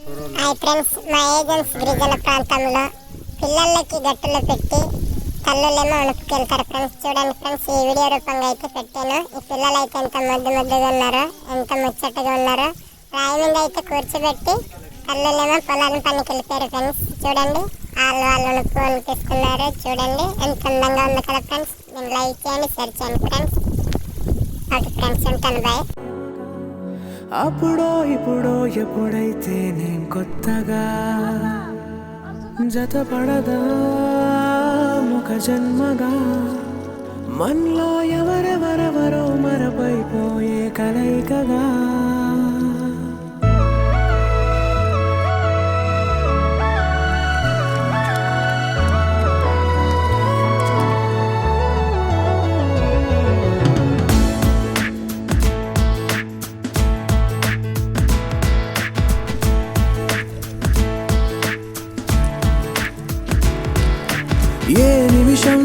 Hi friends, మా agents గిరిజన ప్రాంతంలో పిల్లలకి గట్టులో పెట్టి తల్లులేమో ఉణుపుకెళ్తారు ఫ్రెండ్స్. చూడండి ఫ్రెండ్స్, ఈ వీడియో రూపంగా అయితే పెట్టాను. ఈ పిల్లలు అయితే ఎంత ముద్దుగా ఉన్నారో, ఎంత ముచ్చటగా ఉన్నారో. రాయి మీద అయితే కూర్చోబెట్టి తల్లులేమో పొలాన్ని పనికి వెళ్ళిపోయారు ఫ్రెండ్స్. చూడండి, వాళ్ళు ఉణుపిస్తున్నారు. చూడండి ఎంత అందంగా ఉంది కదా ఫ్రెండ్స్. నేను లైక్ చేయండి, షేర్ చేయండి ఫ్రెండ్స్. ఓకే ఫ్రెండ్స్, ఉంటాను, బాయ్. అప్పుడో ఇప్పుడో ఎప్పుడైతే నేను కొత్తగా జతపడదా ముఖ జన్మగా మనలో ఎవరెవరెవరో మరపైపోయే కలయికగా ఏ నిమిషం